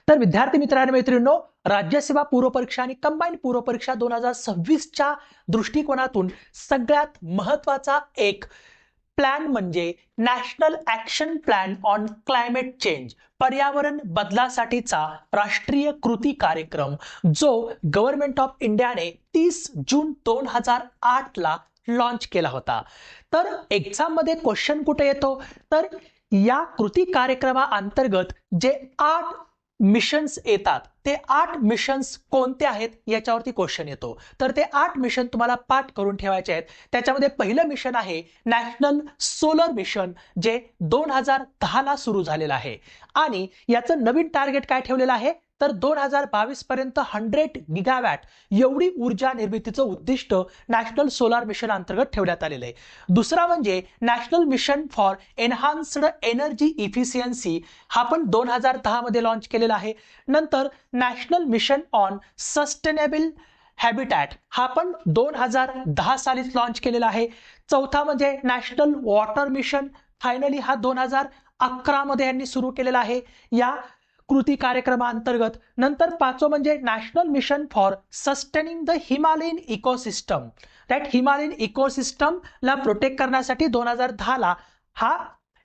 तर विद्यार्थी मित्रांनो मैत्रिणींनो, राज्यसेवा पूर्व परीक्षा आणि कंबाईंड पूर्व परीक्षा 2026च्या दृष्टिकोनातून सगळ्यात महत्त्वाचा एक प्लॅन म्हणजे national action plan on climate change, पर्यावरण बदलासाठीचा राष्ट्रीय कृती कार्यक्रम, जो गव्हर्नमेंट ऑफ इंडियाने 30 जून 2008 ला लॉन्च केला होता। तर एक्झाम मध्ये क्वेश्चन कुठे येतो, तर या कृती कार्यक्रमाअंतर्गत जे 8 मिशन्स येतात, ते 8 मिशन्स कोणते आहेत याच्यावरती क्वेश्चन येतो। तर ते 8 मिशन तुम्हाला पाठ करून ठेवायचे आहेत। त्याच्यामध्ये पहिलं मिशन आहे नॅशनल सोलर मिशन, जे 2010 ला सुरू झालेलं आहे आणि याचं नवीन टार्गेट काय ठेवलेलं आहे, तर 2022 पर्यंत 100 गिगावॅट एवढी ऊर्जा निर्मितीचं उद्दिष्ट नॅशनल सोलार मिशन अंतर्गत ठेवण्यात आलेलं आहे। दुसरा म्हणजे National Mission for Enhanced Energy Efficiency, हा पण 2010 मध्ये लॉन्च केलेला आहे। नंतर National Mission on Sustainable Habitat, हा पण 2010 सालीच लॉन्च केलेला आहे। चौथा म्हणजे नॅशनल वॉटर मिशन, फायनली हा 2011 मध्ये यांनी सुरू केलेला आहे या कृती कार्यक्रमाअंतर्गत। नंतर पाचवं म्हणजे National Mission for sustaining the Himalayan ecosystem, that Himalayan ecosystem ला प्रोटेक्ट करण्यासाठी 2010 ला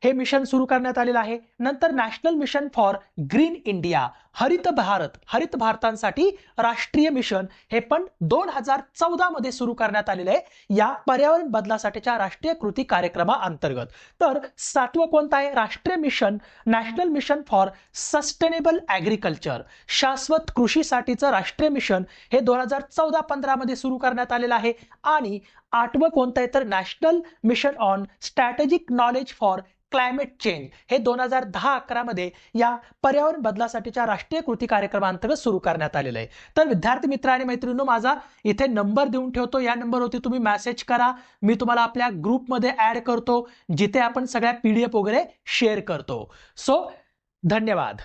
हे मिशन सुरू करण्यात आलेलं आहे। नंतर National Mission for green India, हरित भारत, हरित भारतांसाठी राष्ट्रीय मिशन, हे पण 2014 मध्ये सुरू करण्यात आलेलं आहे या पर्यावरण बदलासाठीच्या राष्ट्रीय कृती कार्यक्रमाअंतर्गत। तर सातवं कोणतं आहे, राष्ट्रीय mission national Mission for sustainable agriculture, शाश्वत कृषीसाठीचं राष्ट्रीय मिशन, हे 2014-15 मध्ये सुरू करण्यात आलेलं आहे। आणि आठवं कोणतं आहे, तर national Mission on strategic knowledge for climate change, हे 2010-11 मध्ये या पर्यावरण बदलासाठीच्या राष्ट्रीय कृती कार्यक्रमाअंतर्गत सुरू करण्यात आलेलं आहे। तर विद्यार्थी मित्र आणि मैत्रिणींनो, माझा इथे नंबर देऊन ठेवतो, या नंबरवरती तुम्ही मेसेज करा, मी तुम्हाला आपल्या ग्रुपमध्ये ऍड करतो, जिथे आपण सगळ्या PDF वगैरे शेअर करतो। सो धन्यवाद।